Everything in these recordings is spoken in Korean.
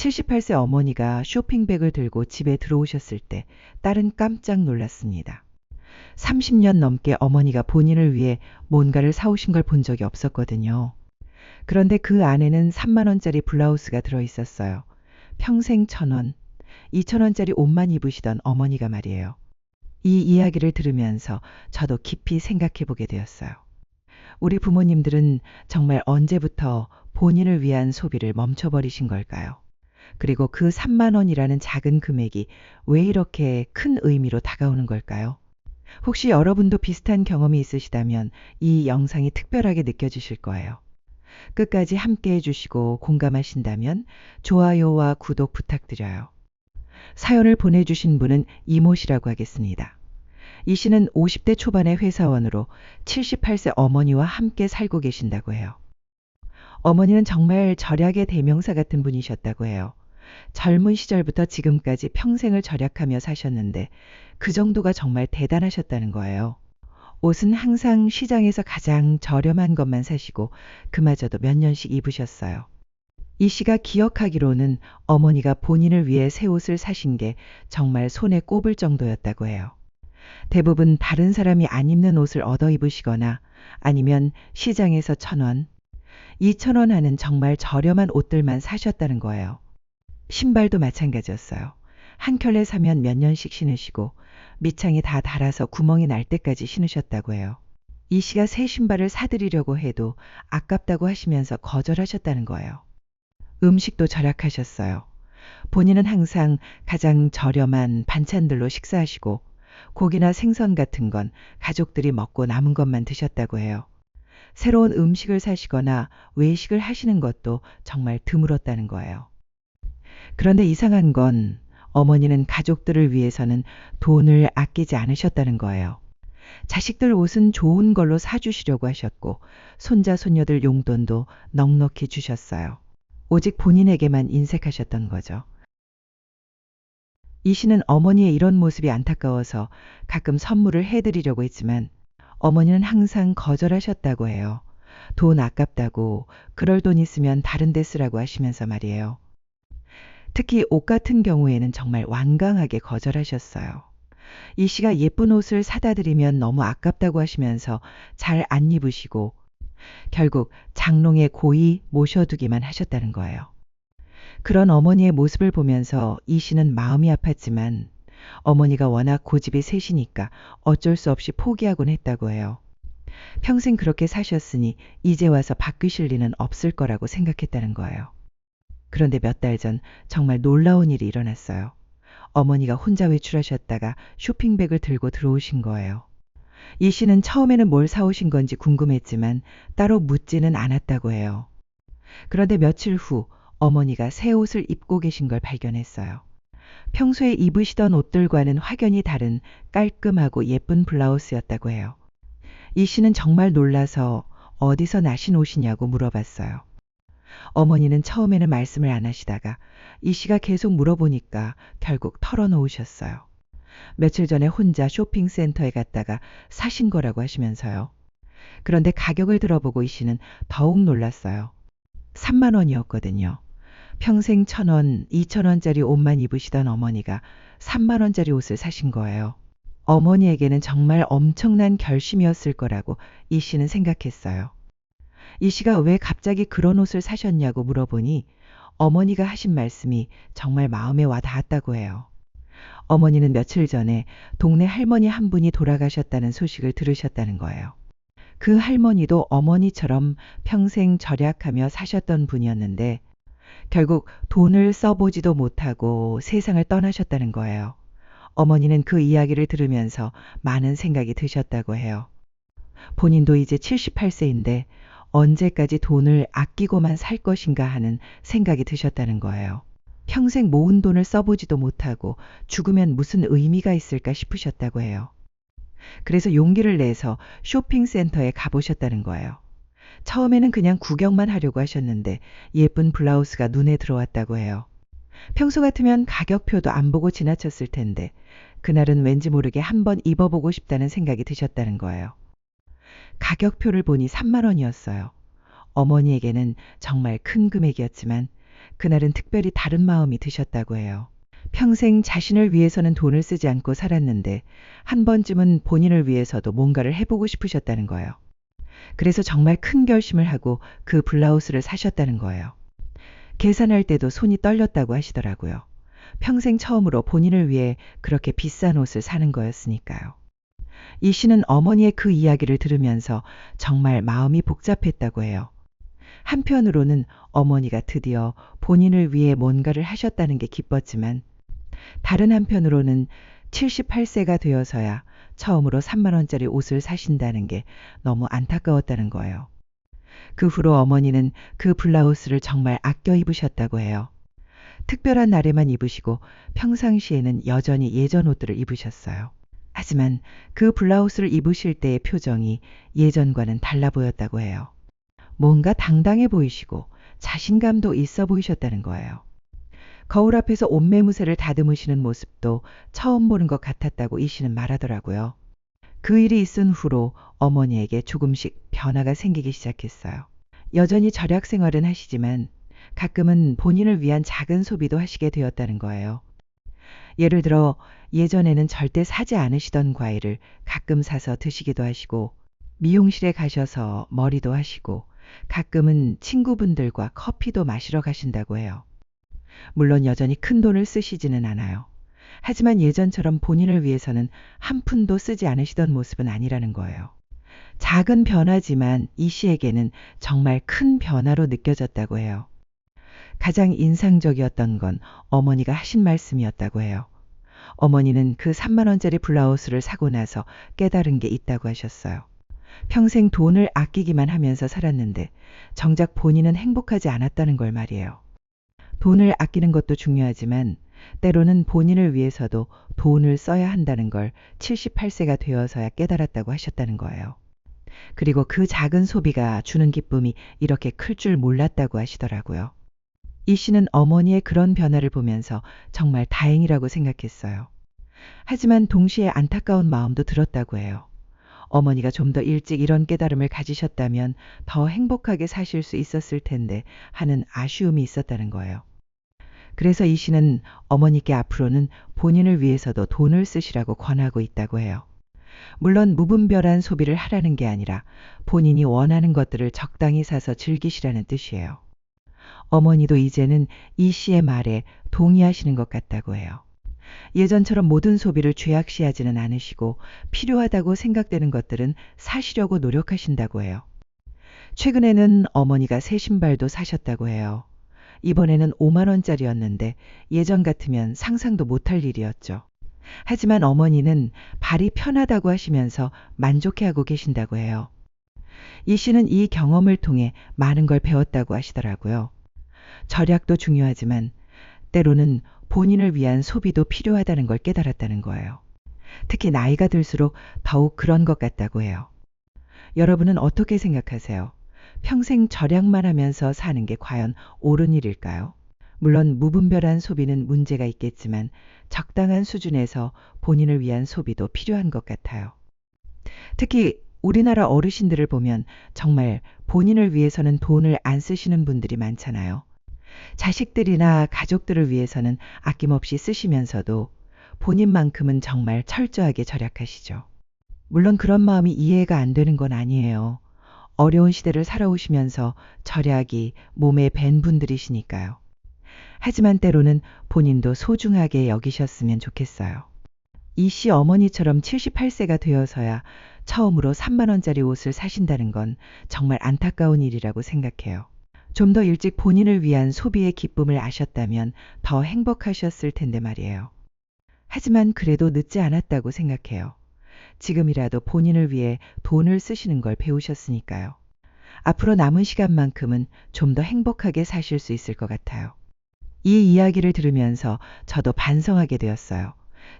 78세 어머니가 쇼핑백을 들고 집에 들어오셨을 때 딸은 깜짝 놀랐습니다. 30년 넘게 어머니가 본인을 위해 뭔가를 사오신 걸 본 적이 없었거든요. 그런데 그 안에는 3만 원짜리 블라우스가 들어 있었어요. 평생 1,000원, 2천 원짜리 옷만 입으시던 어머니가 말이에요. 이 이야기를 들으면서 저도 깊이 생각해 보게 되었어요. 우리 부모님들은 정말 언제부터 본인을 위한 소비를 멈춰버리신 걸까요? 그리고 그 3만 원이라는 작은 금액이 왜 이렇게 큰 의미로 다가오는 걸까요? 혹시 여러분도 비슷한 경험이 있으시다면 이 영상이 특별하게 느껴지실 거예요. 끝까지 함께 해주시고 공감하신다면 좋아요와 구독 부탁드려요. 사연을 보내주신 분은 이모씨라고 하겠습니다. 이 씨는 50대 초반의 회사원으로 78세 어머니와 함께 살고 계신다고 해요. 어머니는 정말 절약의 대명사 같은 분이셨다고 해요. 젊은 시절부터 지금까지 평생을 절약하며 사셨는데 그 정도가 정말 대단하셨다는 거예요. 옷은 항상 시장에서 가장 저렴한 것만 사시고 그마저도 몇 년씩 입으셨어요. 이 씨가 기억하기로는 어머니가 본인을 위해 새 옷을 사신 게 정말 손에 꼽을 정도였다고 해요. 대부분 다른 사람이 안 입는 옷을 얻어 입으시거나 아니면 시장에서 1,000원, 2,000원 하는 정말 저렴한 옷들만 사셨다는 거예요. 신발도 마찬가지였어요. 한 켤레 사면 몇 년씩 신으시고 밑창이 다 닳아서 구멍이 날 때까지 신으셨다고 해요. 이 씨가 새 신발을 사드리려고 해도 아깝다고 하시면서 거절하셨다는 거예요. 음식도 절약하셨어요. 본인은 항상 가장 저렴한 반찬들로 식사하시고 고기나 생선 같은 건 가족들이 먹고 남은 것만 드셨다고 해요. 새로운 음식을 사시거나 외식을 하시는 것도 정말 드물었다는 거예요. 그런데 이상한 건 어머니는 가족들을 위해서는 돈을 아끼지 않으셨다는 거예요. 자식들 옷은 좋은 걸로 사주시려고 하셨고 손자 손녀들 용돈도 넉넉히 주셨어요. 오직 본인에게만 인색하셨던 거죠. 이 씨는 어머니의 이런 모습이 안타까워서 가끔 선물을 해드리려고 했지만 어머니는 항상 거절하셨다고 해요. 돈 아깝다고 그럴 돈 있으면 다른 데 쓰라고 하시면서 말이에요. 특히 옷 같은 경우에는 정말 완강하게 거절하셨어요. 이 씨가 예쁜 옷을 사다 드리면 너무 아깝다고 하시면서 잘 안 입으시고 결국 장롱에 고이 모셔두기만 하셨다는 거예요. 그런 어머니의 모습을 보면서 이 씨는 마음이 아팠지만 어머니가 워낙 고집이 세시니까 어쩔 수 없이 포기하곤 했다고 해요. 평생 그렇게 사셨으니 이제 와서 바뀌실 리는 없을 거라고 생각했다는 거예요. 그런데 몇 달 전 정말 놀라운 일이 일어났어요. 어머니가 혼자 외출하셨다가 쇼핑백을 들고 들어오신 거예요. 이 씨는 처음에는 뭘 사오신 건지 궁금했지만 따로 묻지는 않았다고 해요. 그런데 며칠 후 어머니가 새 옷을 입고 계신 걸 발견했어요. 평소에 입으시던 옷들과는 확연히 다른 깔끔하고 예쁜 블라우스였다고 해요. 이 씨는 정말 놀라서 어디서 나신 옷이냐고 물어봤어요. 어머니는 처음에는 말씀을 안 하시다가 이 씨가 계속 물어보니까 결국 털어놓으셨어요. 며칠 전에 혼자 쇼핑센터에 갔다가 사신 거라고 하시면서요. 그런데 가격을 들어보고 이 씨는 더욱 놀랐어요. 3만 원이었거든요. 평생 1,000원, 2,000원짜리 옷만 입으시던 어머니가 3만 원짜리 옷을 사신 거예요. 어머니에게는 정말 엄청난 결심이었을 거라고 이 씨는 생각했어요. 이 씨가 왜 갑자기 그런 옷을 사셨냐고 물어보니 어머니가 하신 말씀이 정말 마음에 와 닿았다고 해요. 어머니는 며칠 전에 동네 할머니 한 분이 돌아가셨다는 소식을 들으셨다는 거예요. 그 할머니도 어머니처럼 평생 절약하며 사셨던 분이었는데 결국 돈을 써보지도 못하고 세상을 떠나셨다는 거예요. 어머니는 그 이야기를 들으면서 많은 생각이 드셨다고 해요. 본인도 이제 78세인데 언제까지 돈을 아끼고만 살 것인가 하는 생각이 드셨다는 거예요. 평생 모은 돈을 써보지도 못하고 죽으면 무슨 의미가 있을까 싶으셨다고 해요. 그래서 용기를 내서 쇼핑센터에 가보셨다는 거예요. 처음에는 그냥 구경만 하려고 하셨는데 예쁜 블라우스가 눈에 들어왔다고 해요. 평소 같으면 가격표도 안 보고 지나쳤을 텐데 그날은 왠지 모르게 한번 입어보고 싶다는 생각이 드셨다는 거예요. 가격표를 보니 3만 원이었어요. 어머니에게는 정말 큰 금액이었지만 그날은 특별히 다른 마음이 드셨다고 해요. 평생 자신을 위해서는 돈을 쓰지 않고 살았는데 한 번쯤은 본인을 위해서도 뭔가를 해보고 싶으셨다는 거예요. 그래서 정말 큰 결심을 하고 그 블라우스를 사셨다는 거예요. 계산할 때도 손이 떨렸다고 하시더라고요. 평생 처음으로 본인을 위해 그렇게 비싼 옷을 사는 거였으니까요. 이 씨는 어머니의 그 이야기를 들으면서 정말 마음이 복잡했다고 해요. 한편으로는 어머니가 드디어 본인을 위해 뭔가를 하셨다는 게 기뻤지만 다른 한편으로는 78세가 되어서야 처음으로 3만 원짜리 옷을 사신다는 게 너무 안타까웠다는 거예요. 그 후로 어머니는 그 블라우스를 정말 아껴 입으셨다고 해요. 특별한 날에만 입으시고 평상시에는 여전히 예전 옷들을 입으셨어요. 하지만 그 블라우스를 입으실 때의 표정이 예전과는 달라 보였다고 해요. 뭔가 당당해 보이시고 자신감도 있어 보이셨다는 거예요. 거울 앞에서 옷매무새를 다듬으시는 모습도 처음 보는 것 같았다고 이 씨는 말하더라고요. 그 일이 있은 후로 어머니에게 조금씩 변화가 생기기 시작했어요. 여전히 절약 생활은 하시지만 가끔은 본인을 위한 작은 소비도 하시게 되었다는 거예요. 예를 들어 예전에는 절대 사지 않으시던 과일을 가끔 사서 드시기도 하시고 미용실에 가셔서 머리도 하시고 가끔은 친구분들과 커피도 마시러 가신다고 해요. 물론 여전히 큰 돈을 쓰시지는 않아요. 하지만 예전처럼 본인을 위해서는 한 푼도 쓰지 않으시던 모습은 아니라는 거예요. 작은 변화지만 이 씨에게는 정말 큰 변화로 느껴졌다고 해요. 가장 인상적이었던 건 어머니가 하신 말씀이었다고 해요. 어머니는 그 3만 원짜리 블라우스를 사고 나서 깨달은 게 있다고 하셨어요. 평생 돈을 아끼기만 하면서 살았는데 정작 본인은 행복하지 않았다는 걸 말이에요. 돈을 아끼는 것도 중요하지만 때로는 본인을 위해서도 돈을 써야 한다는 걸 78세가 되어서야 깨달았다고 하셨다는 거예요. 그리고 그 작은 소비가 주는 기쁨이 이렇게 클 줄 몰랐다고 하시더라고요. 이 씨는 어머니의 그런 변화를 보면서 정말 다행이라고 생각했어요. 하지만 동시에 안타까운 마음도 들었다고 해요. 어머니가 좀 더 일찍 이런 깨달음을 가지셨다면 더 행복하게 사실 수 있었을 텐데 하는 아쉬움이 있었다는 거예요. 그래서 이 씨는 어머니께 앞으로는 본인을 위해서도 돈을 쓰시라고 권하고 있다고 해요. 물론 무분별한 소비를 하라는 게 아니라 본인이 원하는 것들을 적당히 사서 즐기시라는 뜻이에요. 어머니도 이제는 이 씨의 말에 동의하시는 것 같다고 해요. 예전처럼 모든 소비를 죄악시하지는 않으시고 필요하다고 생각되는 것들은 사시려고 노력하신다고 해요. 최근에는 어머니가 새 신발도 사셨다고 해요. 이번에는 5만 원짜리였는데 예전 같으면 상상도 못할 일이었죠. 하지만 어머니는 발이 편하다고 하시면서 만족해하고 계신다고 해요. 이 씨는 이 경험을 통해 많은 걸 배웠다고 하시더라고요. 절약도 중요하지만 때로는 본인을 위한 소비도 필요하다는 걸 깨달았다는 거예요. 특히 나이가 들수록 더욱 그런 것 같다고 해요. 여러분은 어떻게 생각하세요? 평생 절약만 하면서 사는 게 과연 옳은 일일까요? 물론 무분별한 소비는 문제가 있겠지만 적당한 수준에서 본인을 위한 소비도 필요한 것 같아요. 특히 우리나라 어르신들을 보면 정말 본인을 위해서는 돈을 안 쓰시는 분들이 많잖아요. 자식들이나 가족들을 위해서는 아낌없이 쓰시면서도 본인만큼은 정말 철저하게 절약하시죠. 물론 그런 마음이 이해가 안 되는 건 아니에요. 어려운 시대를 살아오시면서 절약이 몸에 밴 분들이시니까요. 하지만 때로는 본인도 소중하게 여기셨으면 좋겠어요. 이 씨 어머니처럼 78세가 되어서야 처음으로 3만 원짜리 옷을 사신다는 건 정말 안타까운 일이라고 생각해요. 좀 더 일찍 본인을 위한 소비의 기쁨을 아셨다면 더 행복하셨을 텐데 말이에요. 하지만 그래도 늦지 않았다고 생각해요. 지금이라도 본인을 위해 돈을 쓰시는 걸 배우셨으니까요. 앞으로 남은 시간만큼은 좀 더 행복하게 사실 수 있을 것 같아요. 이 이야기를 들으면서 저도 반성하게 되었어요.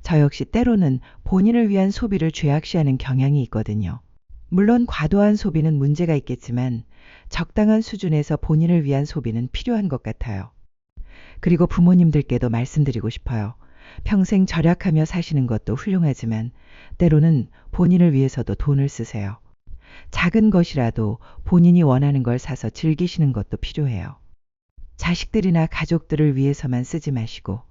저 역시 때로는 본인을 위한 소비를 죄악시하는 경향이 있거든요. 물론 과도한 소비는 문제가 있겠지만 적당한 수준에서 본인을 위한 소비는 필요한 것 같아요. 그리고 부모님들께도 말씀드리고 싶어요. 평생 절약하며 사시는 것도 훌륭하지만 때로는 본인을 위해서도 돈을 쓰세요. 작은 것이라도 본인이 원하는 걸 사서 즐기시는 것도 필요해요. 자식들이나 가족들을 위해서만 쓰지 마시고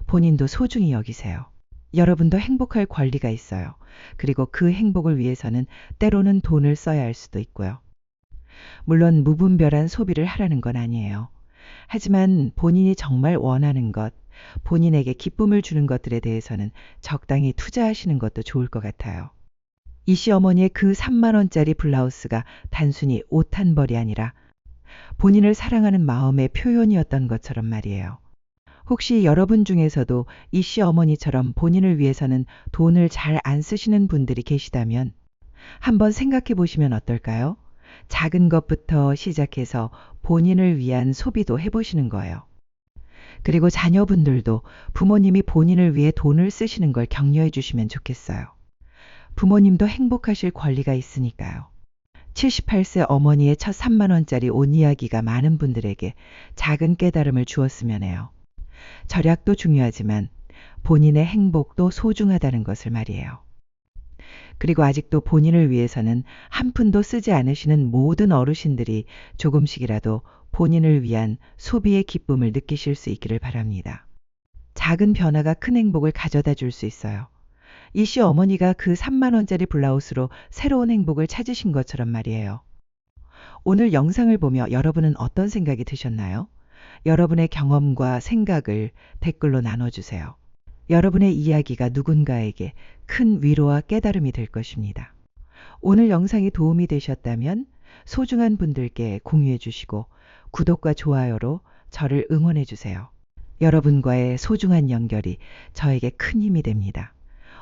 본인도 소중히 여기세요. 여러분도 행복할 권리가 있어요. 그리고 그 행복을 위해서는 때로는 돈을 써야 할 수도 있고요. 물론 무분별한 소비를 하라는 건 아니에요. 하지만 본인이 정말 원하는 것, 본인에게 기쁨을 주는 것들에 대해서는 적당히 투자하시는 것도 좋을 것 같아요. 이 시어머니의 그 3만 원짜리 블라우스가 단순히 옷 한 벌이 아니라 본인을 사랑하는 마음의 표현이었던 것처럼 말이에요. 혹시 여러분 중에서도 이 시어머니처럼 본인을 위해서는 돈을 잘 안 쓰시는 분들이 계시다면 한번 생각해 보시면 어떨까요? 작은 것부터 시작해서 본인을 위한 소비도 해보시는 거예요. 그리고 자녀분들도 부모님이 본인을 위해 돈을 쓰시는 걸 격려해 주시면 좋겠어요. 부모님도 행복하실 권리가 있으니까요. 78세 어머니의 첫 3만 원짜리 옷 이야기가 많은 분들에게 작은 깨달음을 주었으면 해요. 절약도 중요하지만 본인의 행복도 소중하다는 것을 말이에요. 그리고 아직도 본인을 위해서는 한 푼도 쓰지 않으시는 모든 어르신들이 조금씩이라도 본인을 위한 소비의 기쁨을 느끼실 수 있기를 바랍니다. 작은 변화가 큰 행복을 가져다 줄 수 있어요. 이씨 어머니가 그 3만 원짜리 블라우스로 새로운 행복을 찾으신 것처럼 말이에요. 오늘 영상을 보며 여러분은 어떤 생각이 드셨나요? 여러분의 경험과 생각을 댓글로 나눠주세요. 여러분의 이야기가 누군가에게 큰 위로와 깨달음이 될 것입니다. 오늘 영상이 도움이 되셨다면 소중한 분들께 공유해 주시고 구독과 좋아요로 저를 응원해 주세요. 여러분과의 소중한 연결이 저에게 큰 힘이 됩니다.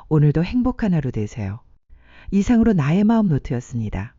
오늘도 행복한 하루 되세요. 이상으로 나의 마음 노트였습니다.